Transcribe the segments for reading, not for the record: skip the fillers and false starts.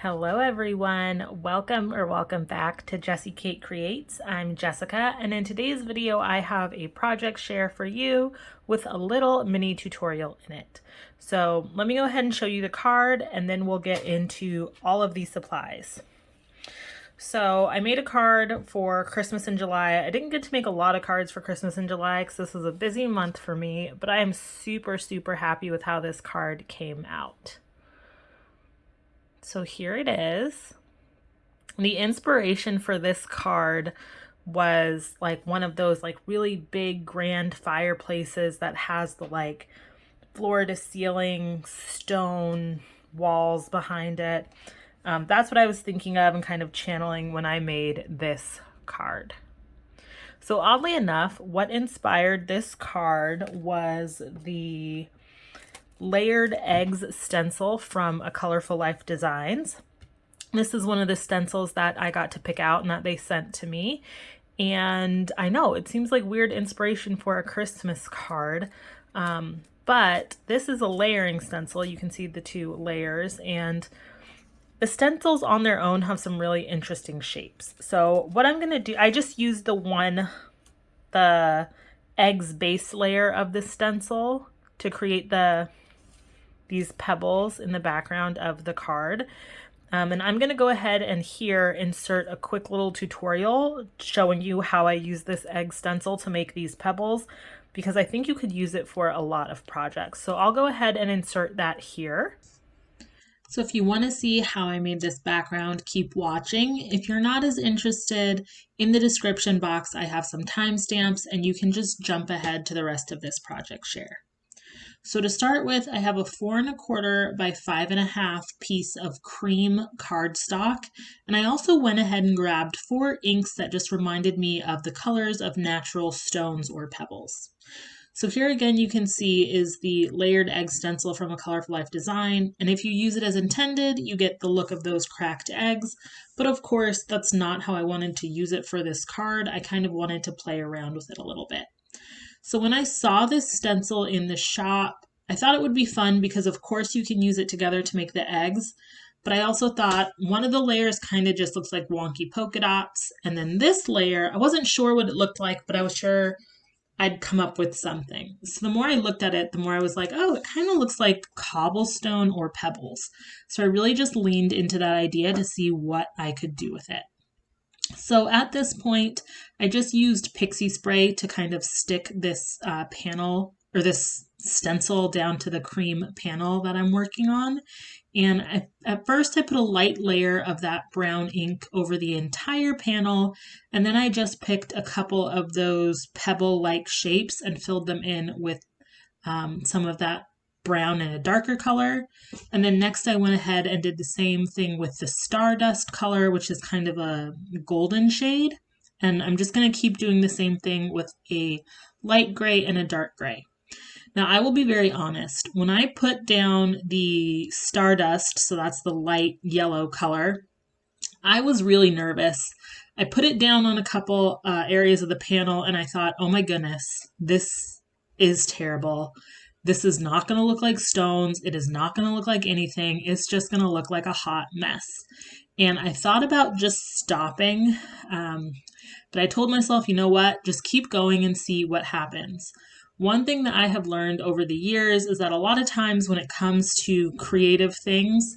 Hello everyone, welcome back to Jessie Kate Creates. I'm Jessica, and in today's video I have a project share for you with a little mini tutorial in it. So let me go ahead and show you the card and then we'll get into all of these supplies. So I made a card for Christmas in July. I didn't get to make a lot of cards for Christmas in July because this was a busy month for me, but I am super happy with how this card came out. So here it is. The inspiration for this card was like one of those like really big grand fireplaces that has the like floor to ceiling stone walls behind it. That's what I was thinking of and kind of channeling when I made this card. So oddly enough, what inspired this card was the Layered Eggs stencil from A Colorful Life Designs. This is one of the stencils that I got to pick out and that they sent to me. And I know it seems like weird inspiration for a Christmas card, but this is a layering stencil. You can see the two layers, and the stencils on their own have some really interesting shapes. So what I'm going to do, I just used the eggs base layer of the stencil to create these pebbles in the background of the card. And I'm going to go ahead and here insert a quick little tutorial showing you how I use this egg stencil to make these pebbles, because I think you could use it for a lot of projects. So I'll go ahead and insert that here. So if you want to see how I made this background, keep watching. If you're not as interested, in the description box I have some timestamps and you can just jump ahead to the rest of this project share. So to start with, I have a 4 1/4 by 5 1/2 piece of cream cardstock. And I also went ahead and grabbed 4 inks that just reminded me of the colors of natural stones or pebbles. So here again, you can see is the Layered Egg stencil from A Colorful Life Design. And if you use it as intended, you get the look of those cracked eggs. But of course, that's not how I wanted to use it for this card. I kind of wanted to play around with it a little bit. So when I saw this stencil in the shop, I thought it would be fun because of course you can use it together to make the eggs, but I also thought one of the layers kind of just looks like wonky polka dots, and then this layer, I wasn't sure what it looked like, but I was sure I'd come up with something. So the more I looked at it, the more I was like, oh, it kind of looks like cobblestone or pebbles. So I really just leaned into that idea to see what I could do with it. So at this point, I just used pixie spray to kind of stick this panel or this stencil down to the cream panel that I'm working on. And at first I put a light layer of that brown ink over the entire panel, and then I just picked a couple of those pebble-like shapes and filled them in with some of that brown and a darker color. And then next I went ahead and did the same thing with the Stardust color, which is kind of a golden shade. And I'm just going to keep doing the same thing with a light gray and a dark gray. Now I will be very honest, when I put down the Stardust, so that's the light yellow color, I was really nervous. I put it down on a couple areas of the panel and I thought, oh my goodness, this is terrible. This is not going to look like stones. It is not going to look like anything. It's just going to look like a hot mess. And I thought about just stopping, but I told myself, you know what, just keep going and see what happens. One thing that I have learned over the years is that a lot of times when it comes to creative things,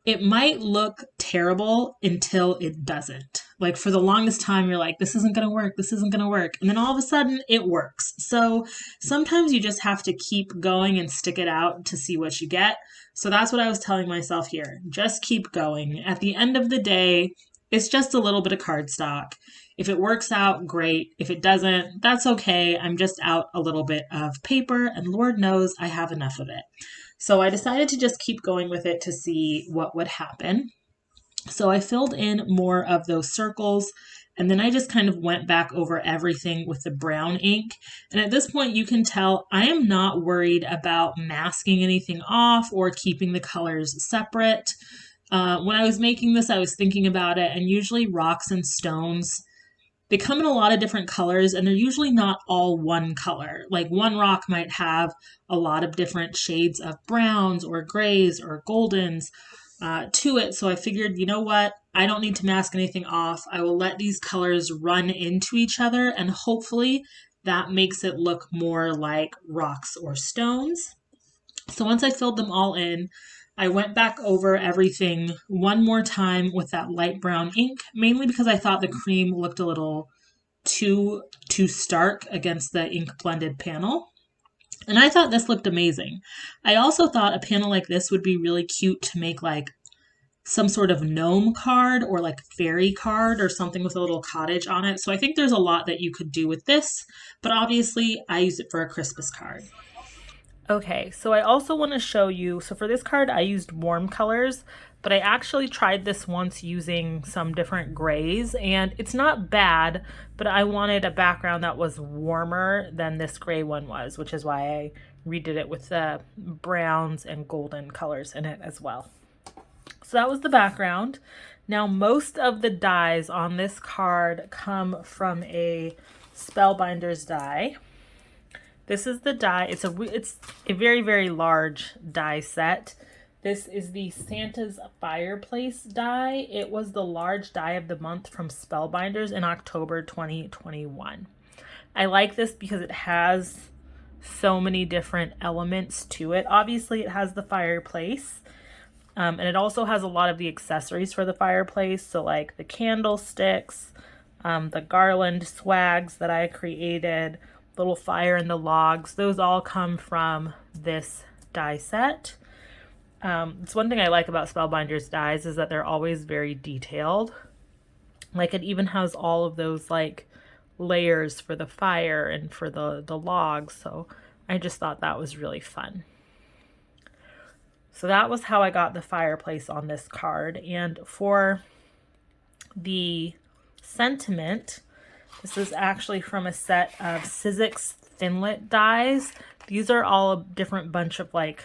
it might look terrible until it doesn't. Like for the longest time, you're like, this isn't going to work. This isn't going to work. And then all of a sudden it works. So sometimes you just have to keep going and stick it out to see what you get. So that's what I was telling myself here. Just keep going. At the end of the day, it's just a little bit of cardstock. If it works out, great. If it doesn't, that's okay. I'm just out a little bit of paper, and Lord knows I have enough of it. So I decided to just keep going with it to see what would happen. So I filled in more of those circles, and then I just kind of went back over everything with the brown ink. And at this point, you can tell I am not worried about masking anything off or keeping the colors separate. When I was making this, I was thinking about it, and usually rocks and stones, they come in a lot of different colors, and they're usually not all one color. Like one rock might have a lot of different shades of browns or grays or goldens, to it. So I figured, you know what? I don't need to mask anything off. I will let these colors run into each other, and hopefully that makes it look more like rocks or stones. So once I filled them all in, I went back over everything one more time with that light brown ink, mainly because I thought the cream looked a little too stark against the ink blended panel. And I thought this looked amazing. I also thought a panel like this would be really cute to make like some sort of gnome card or like fairy card or something with a little cottage on it. So I think there's a lot that you could do with this, but obviously I use it for a Christmas card. Okay, so I also want to show you, so for this card I used warm colors, but I actually tried this once using some different grays, and it's not bad, but I wanted a background that was warmer than this gray one was, which is why I redid it with the browns and golden colors in it as well. So that was the background. Now most of the dies on this card come from a Spellbinders die. This is the die. It's a very, very large die set. This is the Santa's Fireplace die. It was the large die of the month from Spellbinders in October 2021. I like this because it has so many different elements to it. Obviously, it has the fireplace, and it also has a lot of the accessories for the fireplace. So like the candlesticks, the garland swags that I created, little fire in the logs, those all come from this die set. It's one thing I like about Spellbinders dies is that they're always very detailed. Like it even has all of those like layers for the fire and for the logs. So I just thought that was really fun. So that was how I got the fireplace on this card. And for the sentiment, this is actually from a set of Sizzix Thinlit dies. These are all a different bunch of like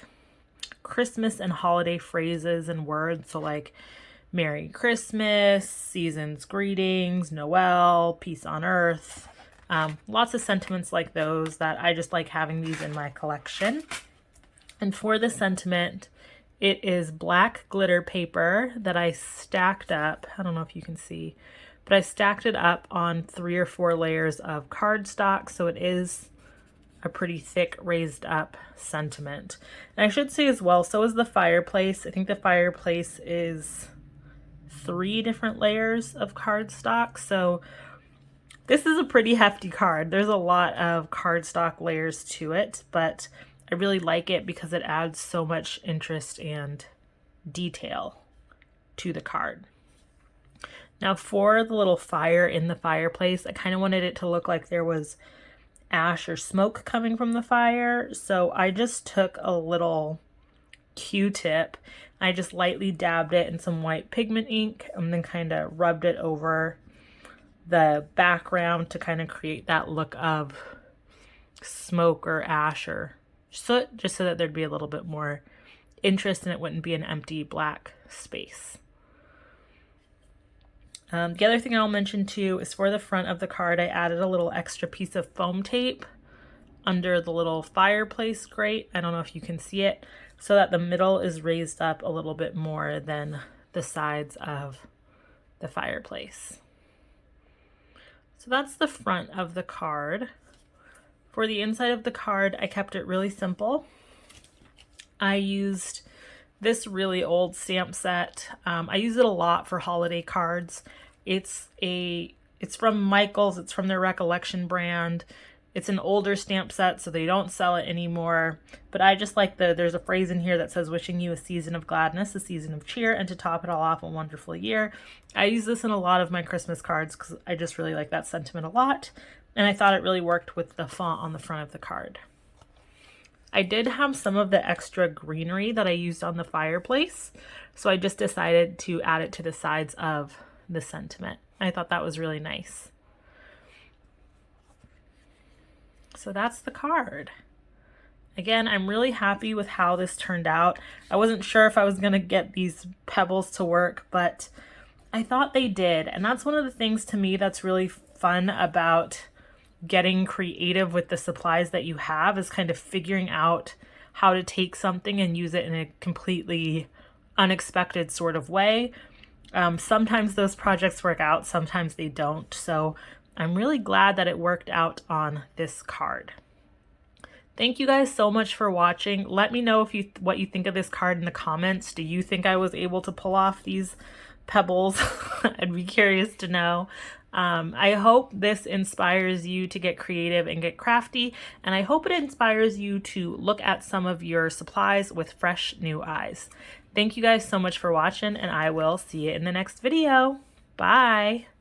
Christmas and holiday phrases and words. So like Merry Christmas, Season's Greetings, Noel, Peace on Earth. Lots of sentiments like those that I just like having these in my collection. And for the sentiment, it is black glitter paper that I stacked up. I don't know if you can see, but I stacked it up on 3 or 4 layers of cardstock, so it is a pretty thick raised up sentiment. And I should say as well, so is the fireplace. I think the fireplace is 3 different layers of cardstock, so this is a pretty hefty card. There's a lot of cardstock layers to it, but I really like it because it adds so much interest and detail to the card. Now for the little fire in the fireplace, I kind of wanted it to look like there was ash or smoke coming from the fire. So I just took a little Q-tip. I just lightly dabbed it in some white pigment ink and then kind of rubbed it over the background to kind of create that look of smoke or ash or soot, just so that there'd be a little bit more interest and it wouldn't be an empty black space. The other thing I'll mention too is for the front of the card, I added a little extra piece of foam tape under the little fireplace grate. I don't know if you can see it, so that the middle is raised up a little bit more than the sides of the fireplace. So that's the front of the card. For the inside of the card, I kept it really simple. I used this really old stamp set. I use it a lot for holiday cards. It's from Michael's. It's from their Recollection brand. It's an older stamp set, so they don't sell it anymore. But I just like there's a phrase in here that says, wishing you a season of gladness, a season of cheer, and to top it all off, a wonderful year. I use this in a lot of my Christmas cards because I just really like that sentiment a lot. And I thought it really worked with the font on the front of the card. I did have some of the extra greenery that I used on the fireplace, so I just decided to add it to the sides of the sentiment. I thought that was really nice. So that's the card. Again, I'm really happy with how this turned out. I wasn't sure if I was going to get these pebbles to work, but I thought they did. And that's one of the things to me that's really fun about getting creative with the supplies that you have, is kind of figuring out how to take something and use it in a completely unexpected sort of way. Sometimes those projects work out, sometimes they don't. So I'm really glad that it worked out on this card. Thank you guys so much for watching. Let me know what you think of this card in the comments. Do you think I was able to pull off these pebbles? I'd be curious to know. I hope this inspires you to get creative and get crafty, and I hope it inspires you to look at some of your supplies with fresh new eyes. Thank you guys so much for watching, and I will see you in the next video. Bye!